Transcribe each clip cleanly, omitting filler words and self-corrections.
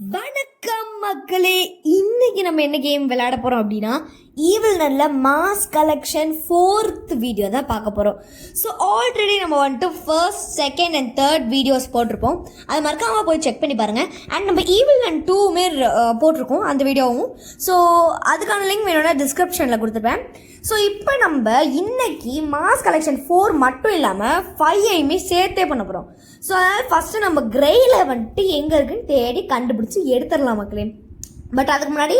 வணக்கம் மக்களே, இன்னைக்கு நம்ம என்ன கேம் விளையாட போறோம் அப்படின்னா ஈவில் நல்ல மாஸ் கலெக்ஷன் 4th வீடியோ தான் பார்க்க போறோம். ஸோ ஆல்ரெடி நம்ம வந்துட்டு first, second and third videos போட்டிருப்போம். அது மறக்காம போய் செக் பண்ணி பாருங்க. அண்ட் நம்ம ஈவில் அண்ட் 2 போட்டிருக்கோம் அந்த வீடியோவும். ஸோ அதுக்கான லிங்க் வேணும்னா டிஸ்கிரிப்ஷனில் கொடுத்துருப்பேன். ஸோ இப்போ நம்ம இன்னைக்கு மாஸ் கலெக்ஷன் 4 மட்டும் இல்லாமல் 5ஐயுமே சேர்த்தே பண்ண போகிறோம். ஸோ அதனால் ஃபஸ்ட்டு நம்ம கிரேயில் வந்துட்டு எங்கே இருக்குன்னு தேடி கண்டுபிடிச்சி எடுத்துடலாம் மக்களே. பட் அதுக்கு முன்னாடி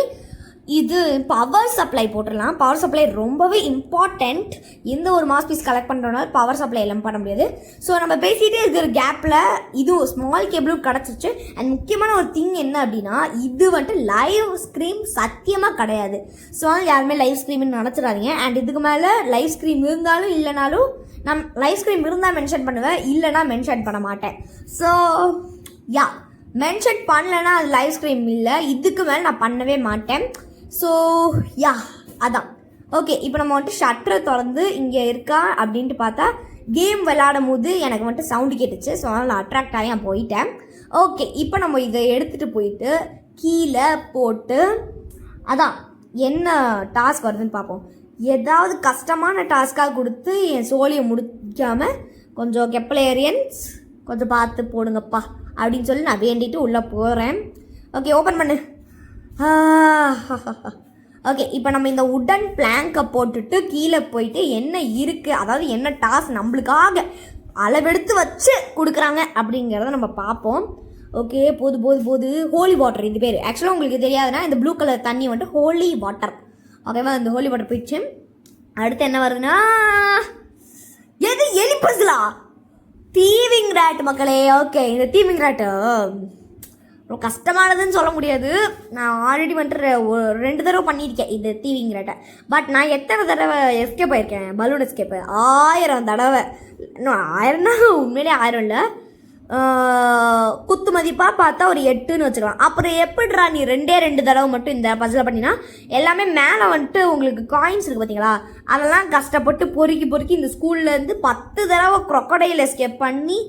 இது பவர் சப்ளை போட்டுடலாம். பவர் சப்ளை ரொம்பவே இம்பார்ட்டண்ட். எந்த ஒரு மாஸ் பீஸ் கலெக்ட் பண்ணுறோம்னா பவர் சப்ளை எல்லாம் பண்ண முடியாது. ஸோ நம்ம பேசிகிட்டே இருக்கிற கேப்பில் இது ஸ்மால் கேபிளும் கிடச்சிச்சு. அண்ட் முக்கியமான ஒரு திங் என்ன அப்படின்னா, இது வந்துட்டு லைவ் ஸ்க்ரீம் சத்தியமாக கிடையாது. ஸோ யாருமே லைவ் ஸ்க்ரீம்னு நினச்சிடாதீங்க. அண்ட் இதுக்கு மேலே லைவ் ஸ்க்ரீம் இருந்தாலும் இல்லைனாலும் நான் லைவ் ஸ்க்ரீம் இருந்தால் மென்ஷன் பண்ணுவேன், இல்லைனா மென்ஷன் பண்ண மாட்டேன். ஸோ யா, மென்ஷன் பண்ணலைன்னா அது லைவ் ஸ்க்ரீம் இல்லை, இதுக்கு மேலே நான் பண்ணவே மாட்டேன். ஸோ யா, அதான் ஓகே. இப்போ நம்ம வந்துட்டு ஷட்டரை திறந்து இங்கே இருக்கா அப்படின்ட்டு பார்த்தா கேம் விளையாடும் போது எனக்கு வந்துட்டு சவுண்டு கேட்டுச்சு. ஸோ அதனால் நான் அட்ராக்ட் ஆகி நான் போயிட்டேன். ஓகே, இப்போ நம்ம இதை எடுத்துகிட்டு போயிட்டு கீழே போட்டு அதான் என்ன டாஸ்க் வருதுன்னு பார்ப்போம். ஏதாவது கஷ்டமான டாஸ்க்காக கொடுத்து என் சோழியை முடிக்காமல் கொஞ்சம் கெப்பலேரியன்ஸ் கொஞ்சம் பார்த்து போடுங்கப்பா அப்படின்னு சொல்லி நான் வேண்டிட்டு உள்ளே போகிறேன். ஓகே, ஓப்பன் பண்ணு. ஓகே, இப்போ நம்ம இந்த உடன் பிளாங்கை போட்டுட்டு கீழே போயிட்டு என்ன இருக்குது, அதாவது என்ன டாஸ்க் நம்மளுக்காக அளவெடுத்து வச்சு கொடுக்குறாங்க அப்படிங்கிறத நம்ம பார்ப்போம். ஓகே, போது ஹோலி வாட்டர் இது பேர். ஆக்சுவலாக உங்களுக்கு தெரியாதுன்னா இந்த ப்ளூ கலர் தண்ணி வந்துட்டு ஹோலி வாட்டர். ஓகேவா, இந்த ஹோலி வாட்டர் போயிடுச்சு. அடுத்து என்ன வருதுன்னா, எது எலிப்பஸ்லா தீவிங் ரேட் மக்களே. ஓகே, இந்த தீவிங் ரேட்டு ரொம்ப கஷ்டமானதுன்னு சொல்ல முடியாது. நான் ஆல்ரெடி வந்துட்டு 2 தடவை பண்ணியிருக்கேன் இந்த தீவிங் ரேட்டை. பட் நான் எத்தனை தடவை எஸ்கேப் ஆயிருக்கேன், பலூன் எஸ்கேப் 1000 தடவை. இன்னும் 1000னா உண்மையிலே 1000 இல்லை, குத்து மதிப்பாக பார்த்தா ஒரு 8ன்னு வச்சுக்கலாம். அப்புறம் எப்படிடா நீ 2 தடவை மட்டும் இந்த பஜ்ஜில் பண்ணினா எல்லாமே மேலே வந்துட்டு உங்களுக்கு காயின்ஸ் இருக்குது பார்த்தீங்களா, அதெல்லாம் கஷ்டப்பட்டு பொறுக்கி இந்த ஸ்கூல்லேருந்து 10 தடவை க்ரொக்கடைல் எஸ்கேப் பண்ணி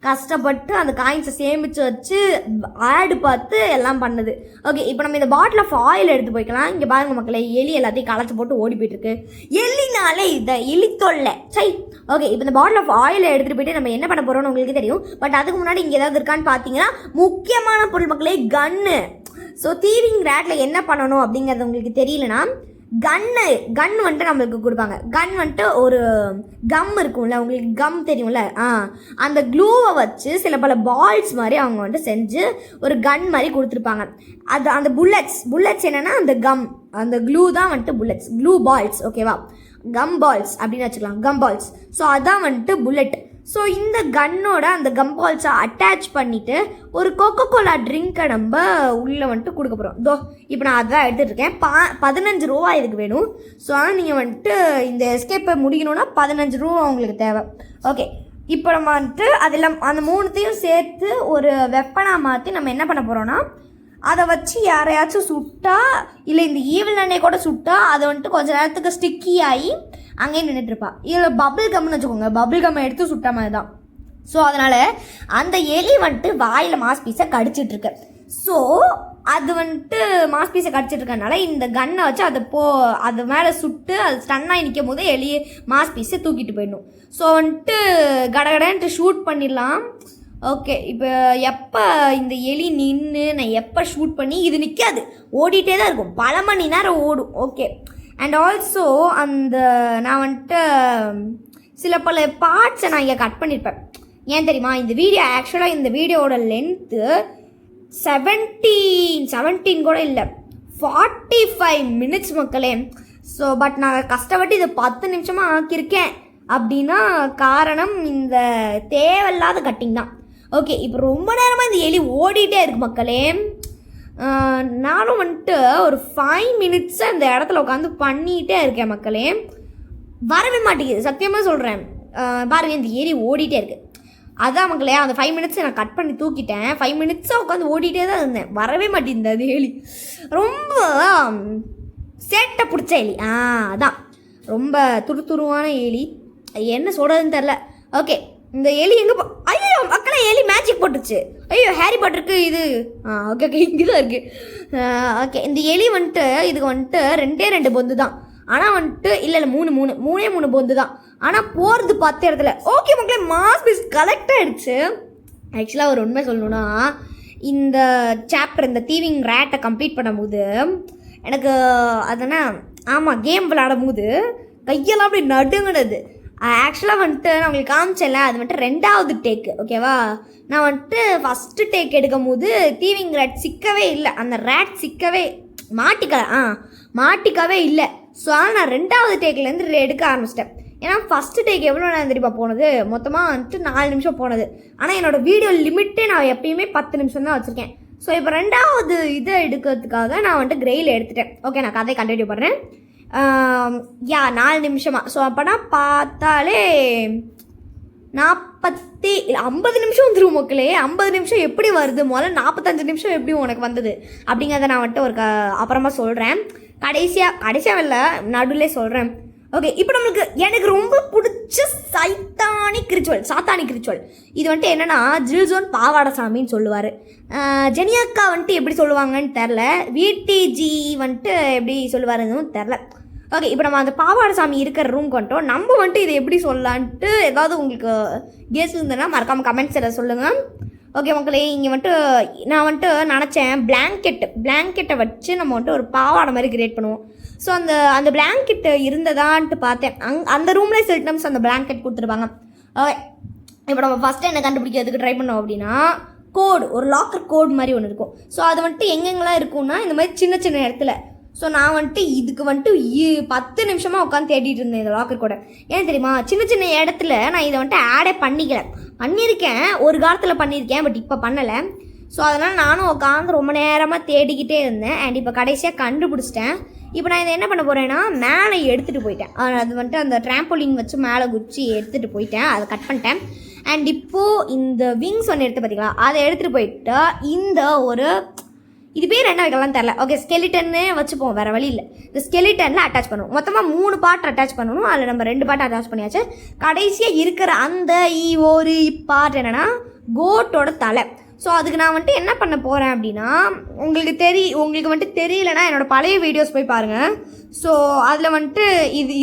கஷ்டப்பட்டு அந்த காயின்ஸை சேமித்து வச்சு ஆடு பார்த்து எல்லாம் பண்ணுது. ஓகே, இப்போ நம்ம இந்த பாட்டில் ஆஃப் ஆயில் எடுத்து போய்க்கலாம். இங்கே பாருங்க மக்களே, எலி எல்லாத்தையும் களைச்சி போட்டு ஓடி போயிட்டுருக்கு. எலினாலே இதை எலி தொல்லை சை. ஓகே, இப்போ இந்த பாட்டில் ஆஃப் ஆயிலை எடுத்துகிட்டு போயிட்டு நம்ம என்ன பண்ண போகிறோம்னு உங்களுக்கு தெரியும். பட் அதுக்கு முன்னாடி இங்கே ஏதாவது இருக்கான்னு பார்த்தீங்கன்னா முக்கியமான பொருள் மக்களே, கன்னு. ஸோ தீவிங் ரேட்டில் என்ன பண்ணணும் அப்படிங்கிறது உங்களுக்கு தெரியலனா கன் வந்துட்டு நம்மளுக்கு கொடுப்பாங்க. கன் வந்துட்டு ஒரு கம் இருக்கும்ல, உங்களுக்கு கம் தெரியும்ல, அந்த க்ளூவை வச்சு சில பல பால்ஸ் மாதிரி அவங்க வந்துட்டு செஞ்சு ஒரு கன் மாதிரி கொடுத்துருப்பாங்க. அது அந்த புல்லட்ஸ் என்னென்னா அந்த க்ளூ தான் வந்துட்டு புல்லட்ஸ், க்ளூ பால்ஸ். ஓகேவா, கம் பால்ஸ் அப்படின்னு வச்சுக்கலாம், கம் பால்ஸ். ஸோ அதான் வந்துட்டு புல்லட். ஸோ இந்த கன்னோட அந்த கம் பால்ஸை அட்டாச் பண்ணிவிட்டு ஒரு கோகோகோலா ட்ரிங்கை நம்ம உள்ளே வந்துட்டு கொடுக்க போகிறோம். இதோ இப்போ நான் அதான் எடுத்துகிட்டு இருக்கேன். 15 ரூபா இதுக்கு வேணும். ஸோ ஆனால் நீங்கள் வந்துட்டு இந்த எஸ்கேப்பை முடிக்கணும்னா 15 ரூபா உங்களுக்கு தேவை. ஓகே, இப்போ நம்ம வந்துட்டு அதில் அந்த 3த்தையும் சேர்த்து ஒரு வெப்பனாக மாற்றி நம்ம என்ன பண்ண போகிறோன்னா, அதை வச்சு யாரையாச்சும் சுட்டா இல்லை இந்த ஈவில் அண்ணே கூட சுட்டா அதை வந்துட்டு கொஞ்சம் நேரத்துக்கு ஸ்டிக்கி ஆகி அங்கேயே நின்றுட்டுருப்பா. இதில் பபிள் கம்னு வச்சுக்கோங்க, பபிள் கம்மை எடுத்து சுட்ட மாதிரி தான். ஸோ அதனால் அந்த எலி வந்துட்டு வாயில் மாஸ் பீஸை கடிச்சிட்ருக்கு. ஸோ அது வந்துட்டு மாஸ் பீஸை கடிச்சிட்ருக்கனால இந்த கன்னை வச்சு அது மேலே சுட்டு அது ஸ்டன்னாகி நிற்கும் போது எலி மாஸ் பீஸை தூக்கிட்டு போயிடணும். ஸோ வந்துட்டு கடகடன்ட்டு ஷூட் பண்ணிடலாம். ஓகே, இப்போ எப்போ இந்த எலி நின்று நான் எப்போ ஷூட் பண்ணி இது நிற்காது, ஓடிட்டே தான் இருக்கும், பல மணி நேரம் ஓடும். ஓகே, அண்ட் ஆல்சோ நான் வந்துட்டு சில பல பார்ட்ஸை நான் இங்கே கட் பண்ணியிருப்பேன். ஏன் தெரியுமா, இந்த வீடியோவோட லென்த்து 17 கூட இல்லை, 45 மினிட்ஸ் மக்களே. ஸோ பட் நான் கஷ்டப்பட்டு இதை 10 நிமிஷமாக ஆக்கியிருக்கேன் அப்படின்னா காரணம் இந்த தேவையில்லாத கட்டிங் தான். ஓகே, இப்போ ரொம்ப நேரமாக இந்த எலி ஓடிட்டே இருக்கு மக்களே. நானும் வந்துட்டு ஒரு 5 மினிட்ஸை அந்த இடத்துல உட்காந்து பண்ணிகிட்டே இருக்கேன் மக்களே. வரவே மாட்டேங்குது, சத்தியமாக சொல்கிறேன். பாருங்கள், இந்த எலி ஓடிட்டே இருக்குது. அதான் மக்களே, அந்த 5 மினிட்ஸை நான் கட் பண்ணி தூக்கிட்டேன். 5 மினிட்ஸாக உட்காந்து ஓடிட்டே தான் இருந்தேன், வரவே மாட்டேங்குது அந்த எலி. ரொம்ப சேட்டை பிடிச்ச எலி. அதான் ரொம்ப துருவான எலி, என்ன சொல்கிறதுன்னு தெரில. ஓகே, இந்த எலி எங்கே ஐயோ மக்களே, ஆனால் எலி மேஜிக் போட்டுருச்சு. ஐயோ ஹாரி பாட்டருக்கு இது ஓகே ஓகே இங்கே தான் இருக்குது. ஓகே இந்த எலி வந்துட்டு இதுக்கு வந்துட்டு 2 பொந்து தான். ஆனால் வந்துட்டு இல்லை 3 பொந்து தான். ஆனால் போகிறது 10 இடத்துல. ஓகே மக்களே மாஸ் பீஸ் கலெக்ட் ஆகிடுச்சு. ஆக்சுவலாக ஒரு உண்மை சொல்லணுன்னா இந்த சாப்டர் இந்த தீவிங் ரேட்டை கம்ப்ளீட் பண்ணும்போது எனக்கு அதனா ஆமாம் கேம் விளையாடும் போது கையெல்லாம் அப்படி நடுங்கினது. ஆக்சுவலாக வந்துட்டு நான் உங்களுக்கு காமிச்சேன்ல அது வந்துட்டு 2வது டேக்கு ஓகேவா. நான் வந்துட்டு ஃபஸ்ட்டு டேக் எடுக்கும் போது தீவிங் ரேட் சிக்கவே இல்லை. அந்த ரேட் சிக்கவே மாட்டிக்கவே இல்லை. ஸோ ஆனால் நான் 2வது டேக்லேருந்து எடுக்க ஆரம்பிச்சிட்டேன். ஏன்னா ஃபஸ்ட்டு டேக் எவ்வளோ நேரம் தெரியுமா போனது, மொத்தமாக வந்துட்டு 4 நிமிஷம் போனது. ஆனால் என்னோடய வீடியோ லிமிட்டே நான் எப்பயுமே 10 நிமிஷம் தான் வச்சுருக்கேன். ஸோ இப்போ 2வது இதை எடுக்கிறதுக்காக நான் வந்துட்டு கிரெயில் எடுத்துட்டேன். ஓகே நான் கதையை கண்டினியூ பண்ணுறேன். 4 நிமிஷமா. ஸோ அப்போனா பார்த்தாலே 50 நிமிஷம் வந்துடும் மக்களே. 50 நிமிஷம் எப்படி வருது, முதல்ல 45 நிமிஷம் எப்படி உனக்கு வந்தது அப்படிங்கிறத நான் வந்துட்டு ஒரு அப்புறமா சொல்கிறேன். கடைசியாக இல்லை நடுவில் சொல்கிறேன். ஓகே இப்போ நம்மளுக்கு எனக்கு ரொம்ப பிடிச்ச சாத்தானிக் ரிச்சுவல் இது வந்துட்டு என்னென்னா ஜில்ஜோன் பாவாடசாமின்னு சொல்லுவார். ஜெனியாக்கா வந்துட்டு எப்படி சொல்லுவாங்கன்னு தெரில. விடிஜி வந்துட்டு எப்படி சொல்லுவாருன்னு தெரில. ஓகே இப்போ நம்ம அந்த பாவாடசாமி இருக்கிற ரூம்க்கு வந்துட்டோம். நம்ம வந்துட்டு இதை எப்படி சொல்லலான்ட்டு ஏதாவது உங்களுக்கு கேஸ் இருந்ததுன்னா மறக்காமல் கமெண்ட்ஸில் சொல்லுங்கள். ஓகே மக்களே இங்கே வந்துட்டு நான் வந்துட்டு நினச்சேன் பிளாங்கெட்டை வச்சு நம்ம வந்துட்டு ஒரு பாவாடை மாதிரி கிரியேட் பண்ணுவோம். ஸோ அந்த பிளாங்கெட்டு இருந்ததான்ட்டு பார்த்தேன். அந்த ரூம்லேயே சில்டம்ஸ் அந்த பிளாங்கெட் கொடுத்துருப்பாங்க. ஓகே இப்போ நம்ம ஃபஸ்ட்டு என்ன கண்டுபிடிக்கிறதுக்கு ட்ரை பண்ணோம் அப்படின்னா ஒரு லாக்கர் கோட் மாதிரி ஒன்று இருக்கும். ஸோ அது வந்துட்டு எங்கெங்கெல்லாம் இருக்கும்னா இந்த மாதிரி சின்ன இடத்துல. ஸோ நான் வந்துட்டு இதுக்கு வந்துட்டு 10 நிமிஷமாக உட்காந்து தேடிட்டு இருந்தேன் இந்த லாக்கர் கோடை. ஏன் தெரியுமா, சின்ன இடத்துல நான் இதை வந்துட்டு ஆடே பண்ணியிருக்கேன் ஒரு காலத்தில் பண்ணியிருக்கேன், பட் இப்போ பண்ணலை. ஸோ அதனால் நானும் உட்காந்து ரொம்ப நேரமாக தேடிக்கிட்டே இருந்தேன். அண்ட் இப்போ கடைசியாக கண்டுபிடிச்சிட்டேன். இப்போ நான் இதை என்ன பண்ண போகிறேன்னா மேலே எடுத்துகிட்டு போயிட்டேன். அது வந்துட்டு அந்த ட்ராம்போலின் வச்சு மேலே குச்சி எடுத்துகிட்டு போயிட்டேன், அதை கட் பண்ணிட்டேன். அண்ட் இப்போது இந்த விங்ஸ் ஒன்று எடுத்து பார்த்தீங்களா, அதை எடுத்துகிட்டு போயிட்டு இந்த ஒரு இது பேர் என்ன வைக்கலாம் தெரில. ஓகே ஸ்கெலிட்டன்னு வச்சுப்போம், வேறு வழி இல்லை. இந்த ஸ்கெலிட்டனில் அட்டாச் பண்ணுவோம். மொத்தமாக 3 பார்ட் அட்டாச் பண்ணணும். அதில் நம்ம 2 பார்ட் அட்டாச் பண்ணியாச்சு. கடைசியாக இருக்கிற அந்த ஒரு பார்ட் என்னென்னா கோட்டோட தலை. ஸோ அதுக்கு நான் வந்துட்டு என்ன பண்ண போகிறேன் அப்படின்னா உங்களுக்கு வந்துட்டு தெரியலனா என்னோடய பழைய வீடியோஸ் போய் பாருங்கள். ஸோ அதில் வந்துட்டு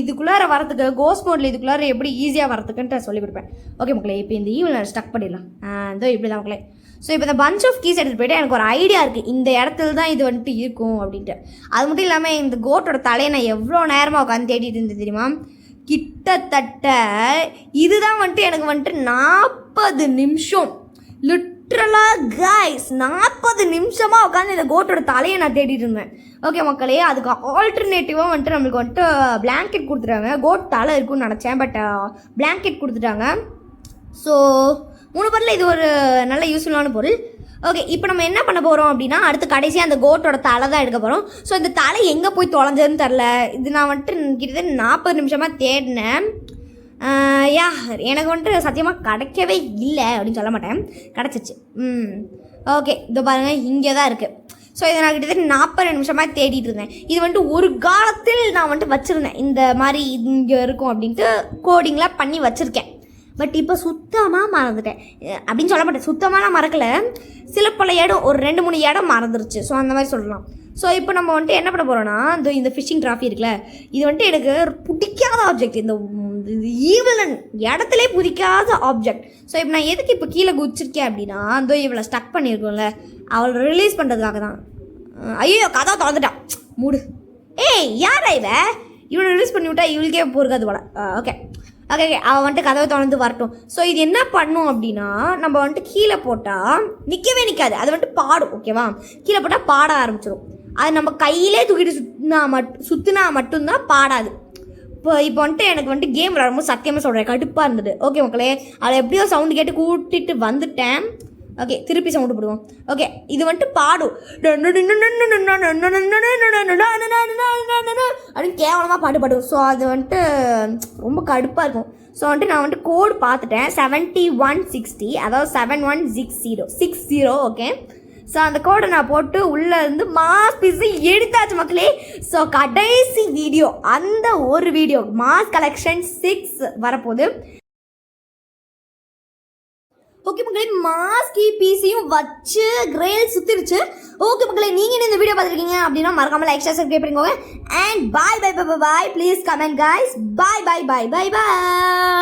இதுக்குள்ளார வரத்துக்கு கோஸ்ட் மோடில் இதுக்குள்ளார எப்படி ஈஸியாக வரத்துக்குன்ட்டு சொல்லிக் கொடுப்பேன். ஓகே மக்களே இப்போ இந்த ஈவில் நான் ஸ்டக் பண்ணிடலாம். இதோ இப்படி தான் மக்களே. ஸோ இப்போ இந்த பஞ்ச் ஆஃப் கீஸ் எடுத்துகிட்டு போய்ட்டு எனக்கு ஒரு ஐடியா இருக்குது இந்த இடத்துல தான் இது வந்துட்டு இருக்கும் அப்படின்ட்டு. அது மட்டும் இல்லாமல் இந்த கோட்டோட தலையை நான் எவ்வளோ நேரமாக உட்காந்து தேடிட்டு இருந்தேன் தெரியுமா. கிட்டத்தட்ட இதுதான் வந்துட்டு எனக்கு வந்துட்டு 40 நிமிஷம் லிட்ரலாக கைஸ் 40 நிமிஷமாக உட்காந்து இந்த கோட்டோட தலையை நான் தேடிட்டு இருந்தேன். ஓகே மக்களே அதுக்கு ஆல்டர்னேட்டிவாக வந்துட்டு நம்மளுக்கு வந்துட்டு பிளாங்கெட் கொடுத்துட்டாங்க. கோட் தலை இருக்குன்னு நினச்சேன், பட் பிளாங்கெட் கொடுத்துட்டாங்க. ஸோ 3 பொருளில் இது ஒரு நல்ல யூஸ்ஃபுல்லான பொருள். ஓகே இப்போ நம்ம என்ன பண்ண போகிறோம் அப்படின்னா அடுத்து கடைசியாக அந்த கோட்டோட தலை தான் எடுக்க போகிறோம். ஸோ இந்த தலை எங்கே போய் தொலைஞ்சதுன்னு தெரில. இது நான் வந்துட்டு கிட்டத்தட்ட 40 நிமிஷமாக தேடினேன். எனக்கு வந்துட்டு சத்தியமாக கிடைக்கவே இல்லை அப்படின்னு சொல்ல மாட்டேன், கிடச்சிச்சு. ஓகே இதோ பாருங்கள் இங்கே தான் இருக்குது. ஸோ இதை நான் கிட்டத்தட்ட 40 நிமிஷமாக தேடிட்டு இருந்தேன். இது வந்துட்டு ஒரு காலத்தில் நான் வந்துட்டு வச்சுருந்தேன் இந்த மாதிரி இங்கே இருக்கும் அப்படின்ட்டு கோடிங்லாம் பண்ணி வச்சுருக்கேன். பட் இப்போ சுத்தமாக மறந்துட்டேன் அப்படின்னு சொல்ல மாட்டேன், சுத்தமாலாம் மறக்கலை. சில பல இடம் ஒரு 2-3 இடம் மறந்துருச்சு. ஸோ அந்த மாதிரி சொல்லலாம். ஸோ இப்போ நம்ம வந்துட்டு என்ன பண்ண போகிறோன்னா இந்த ஃபிஷிங் ட்ராஃபி இருக்குல்ல, இது வந்துட்டு எனக்கு பிடிக்காத ஆப்ஜெக்ட். இந்த ஈவலன் இடத்துலே பிடிக்காத ஆப்ஜெக்ட். ஸோ இப்போ நான் எதுக்கு இப்போ கீழே குச்சிருக்கேன் அப்படின்னா இவளை ஸ்டக் பண்ணியிருக்கோம்ல அவளை ரிலீஸ் பண்ணுறதுக்காக தான். ஐயோ கதை திறந்துட்டான் மூடு. யாரா இவனை ரிலீஸ் பண்ணி விட்டா இவளுக்கே பொறுக்காது போல. ஓகே அவள் வந்துட்டு கதவை திறந்து வரட்டும். ஸோ இது என்ன பண்ணும் அப்படின்னா நம்ம வந்துட்டு கீழே போட்டால் நிற்கவே நிற்காது, அது வந்துட்டு பாடும். ஓகேவா கீழே போட்டால் பாட ஆரம்பிச்சிடும். அது நம்ம கையிலே தூக்கிட்டு சுற்றினா மட்டும்தான் பாடாது. இப்போ வந்துட்டு எனக்கு வந்துட்டு கேம் விளாடும்போது சத்தியமாக சொல்கிறேன் கடுப்பாக இருந்தது. ஓகே மக்களே அதை எப்படியோ சவுண்டு கேட்டு கூட்டிகிட்டு வந்துட்டேன். ஓகே திருப்பி சவுண்டு போடுவோம். ஓகே இது வந்துட்டு பாடும் அப்படின்னு கேவலமாக பாடும். ஸோ அது வந்துட்டு ரொம்ப கடுப்பாக இருக்கும். ஸோ வந்துட்டு நான் வந்துட்டு கோடு பார்த்துட்டேன் 7160, அதாவது 7160. ஓகே ஸோ அந்த கோடை நான் போட்டு உள்ளே இருந்து மாஸ் பீஸு எடுத்தாச்சு மக்களே. ஸோ கடைசி வீடியோ அந்த ஒரு வீடியோ மாஸ் கலெக்ஷன் 6 வரப்போகுது. ஓகே மக்களே, மாஸ்கி பீஸையும் வச்சு கிரேல் சுத்திருச்சு. ஓகே மக்களே, நீங்க இந்த வீடியோ பார்த்துருக்கீங்க அப்படின்னா மறக்காம லைக் ஷேர் சப்ஸ்கிரைப் பண்ணிக்கோங்க. And bye bye bye bye. Please comment guys. Bye bye bye bye bye.